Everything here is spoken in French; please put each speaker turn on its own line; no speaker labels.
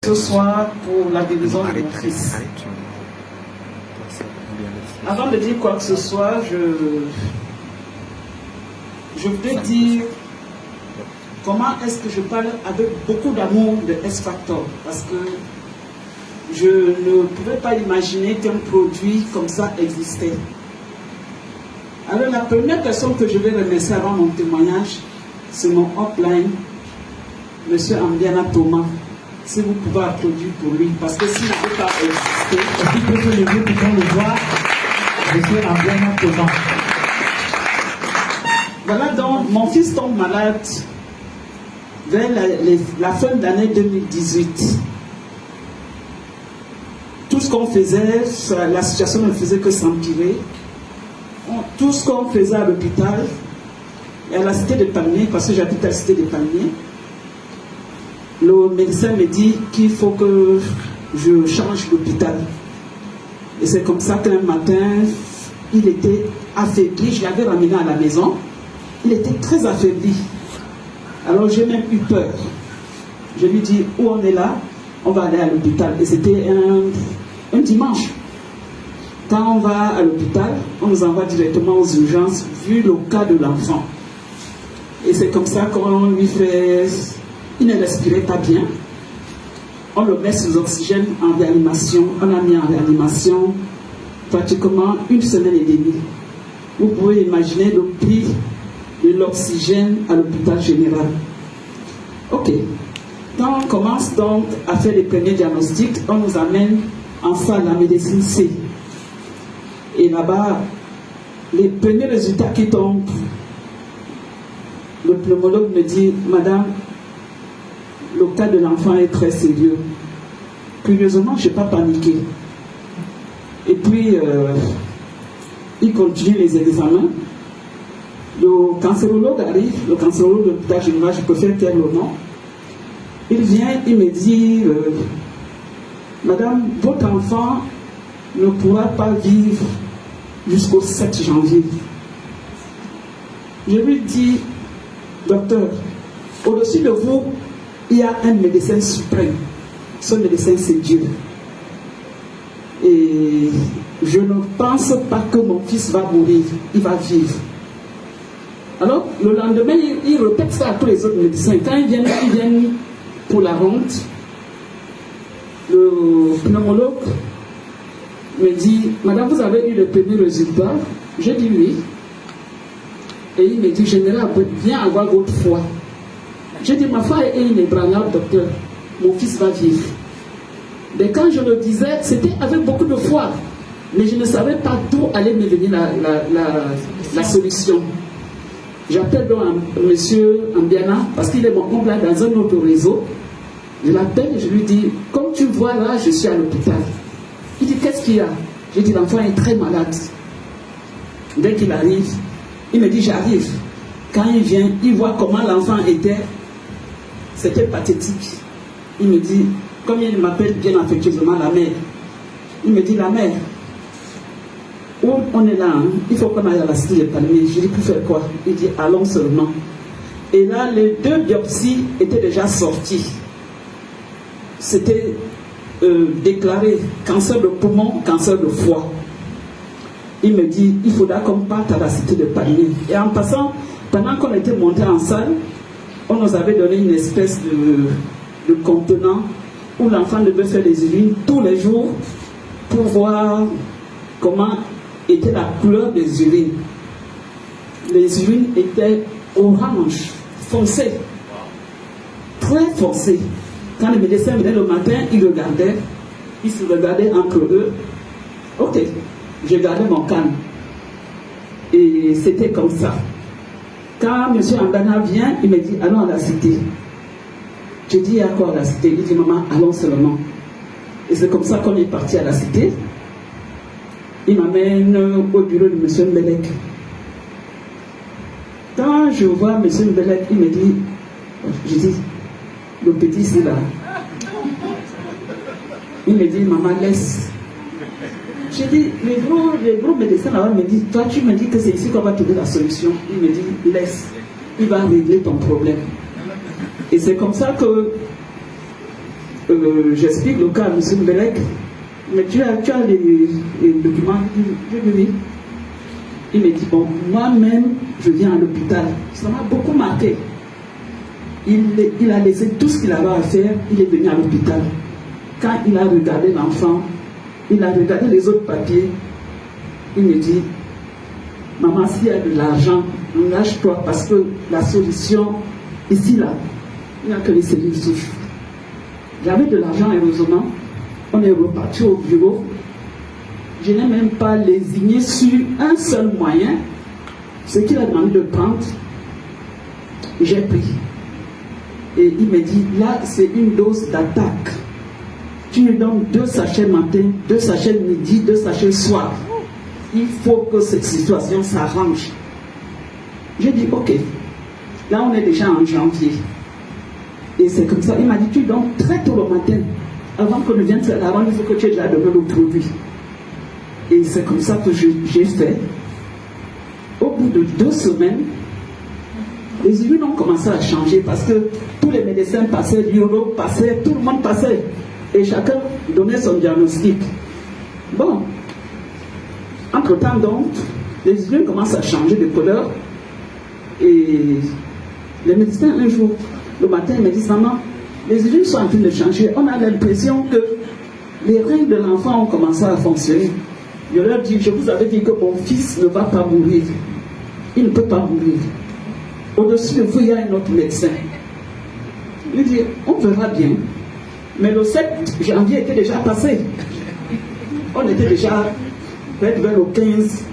ce soir pour la guérison de mon fils. Avant de dire quoi que ce soit, je voudrais dire comment est-ce que je parle avec beaucoup d'amour de S-Factor, parce que je ne pouvais pas imaginer qu'un produit comme ça existait. Alors la première personne que je vais remercier avant mon témoignage, c'est mon hotline, M. Ambiana Thomas. Si vous pouvez applaudir pour lui, parce que s'il n'avait pas existé, est-ce qu'il peut se lever pour qu'on le voit, M. Ambiana Thomas. Voilà, donc mon fils tombe malade vers la fin de l'année 2018. Tout ce qu'on faisait, la situation ne faisait que s'empirer. Tout ce qu'on faisait à l'hôpital, et à la cité des Palmiers, parce que j'habite à la cité des Palmiers, le médecin me dit qu'il faut que je change d'hôpital. Et c'est comme ça qu'un matin, il était affaibli. Je l'avais ramené à la maison. Il était très affaibli. Alors j'ai même eu peur. Je lui dis, où on est là, on va aller à l'hôpital. Et c'était un dimanche. Quand on va à l'hôpital, on nous envoie directement aux urgences, vu le cas de l'enfant. Et c'est comme ça qu'on lui fait... Il ne respirait pas bien. On le met sous oxygène en réanimation. On l'a mis en réanimation pratiquement 1 semaine et demie. Vous pouvez imaginer le prix de l'oxygène à l'hôpital général. Ok. Quand on commence donc à faire les premiers diagnostics, on nous amène en salle la médecine C. Et là-bas, les premiers résultats qui tombent, le pneumologue me dit, Madame, le cas de l'enfant est très sérieux. Curieusement, je n'ai pas paniqué. Et puis, il continue les examens. Le cancérologue arrive, le cancérologue de l'hôpital général, je préfère taire le nom. Il vient, il me dit, Madame, votre enfant ne pourra pas vivre jusqu'au 7 janvier. Je lui dis, docteur, au-dessus de vous, il y a un médecin suprême. Ce médecin, c'est Dieu. Et je ne pense pas que mon fils va mourir, il va vivre. Alors, le lendemain, il répète ça à tous les autres médecins. Quand ils viennent pour la honte, le pneumologue me dit, Madame, vous avez eu le premier résultat? Je dis oui. Et il me dit, Général, viens avoir votre foi. Je dis, ma foi est inébranlable, docteur. Mon fils va vivre. Mais quand je le disais, c'était avec beaucoup de foi. Mais je ne savais pas d'où allait me venir la solution. J'appelle donc monsieur Ambiana, parce qu'il est mon oncle dans un autre réseau. Je l'appelle et je lui dis, comme tu vois là, je suis à l'hôpital. Il dit, qu'est-ce qu'il y a? J'ai dit, l'enfant est très malade. Dès qu'il arrive, il me dit, j'arrive. Quand il vient, il voit comment l'enfant était. C'était pathétique. Il me dit, comme il m'appelle bien affectueusement la mère, il me dit, la mère, où on est là, hein? Il faut qu'on aille à la cité des Palmiers. Je dis, pour faire quoi? Il dit, allons seulement. Et là, les 2 biopsies étaient déjà sorties. C'était déclaré cancer de poumon, cancer de foie. Il me dit, il faudra qu'on parte à la cité des Palmiers. Et en passant, pendant qu'on était monté en salle, on nous avait donné une espèce de contenant où l'enfant devait faire des urines tous les jours pour voir comment était la couleur des urines. Les urines étaient orange, foncées, très foncées. Quand le médecin venait le matin, ils se regardaient entre eux. Ok, j'ai gardé mon calme. Et c'était comme ça. Quand M. Ambana vient, il me dit, allons à la cité. Je dis, il y a quoi à la cité? Il dit, maman, allons seulement. Et c'est comme ça qu'on est parti à la cité. Il m'amène au bureau de M. Mbelek. Quand je vois M. Mbelek, il me dit, je dis, le petit c'est là. Il me dit, maman, laisse. J'ai dit, les gros médecins là-bas me disent, toi tu me dis que c'est ici qu'on va trouver la solution. Il me dit, laisse, il va régler ton problème. Et c'est comme ça que j'explique le cas à M. Mbelek, mais tu as les documents. Je dis oui. Il me dit, bon, moi-même, je viens à l'hôpital. Ça m'a beaucoup marqué. Il a laissé tout ce qu'il avait à faire, il est venu à l'hôpital. Quand il a regardé l'enfant, il a regardé les autres papiers, il me dit, maman, s'il y a de l'argent, lâche-toi parce que la solution, ici, là, il n'y a que les cellules souches. J'avais de l'argent, heureusement. On est reparti au bureau. Je n'ai même pas lésigné sur un seul moyen. Ce qu'il a demandé de prendre, j'ai pris. Et il me dit, là, c'est une dose d'attaque. Tu lui donnes 2 sachets matin, 2 sachets midi, 2 sachets soir. Il faut que cette situation s'arrange. J'ai dit, ok. Là, on est déjà en janvier. Et c'est comme ça. Il m'a dit, tu donnes très tôt le matin. Avant qu'on ne vienne faire la ronde, il faut que tu aies déjà donné le produit. Et c'est comme ça que j'ai fait. Au bout de 2 semaines, les urines ont commencé à changer parce que tous les médecins passaient, l'urologue passait, tout le monde passait. Et chacun donnait son diagnostic. Bon. Entre-temps, donc, les urines commencent à changer de couleur. Et les médecins, un jour, le matin, ils me disent, maman, les urines sont en train de changer. On a l'impression que les reins de l'enfant ont commencé à fonctionner. Je leur dis, je vous avais dit que mon fils ne va pas mourir. Il ne peut pas mourir. Au-dessus de vous, il y a un autre médecin. Il dit, on verra bien. Mais le 7 janvier était déjà passé. On était déjà vers le 15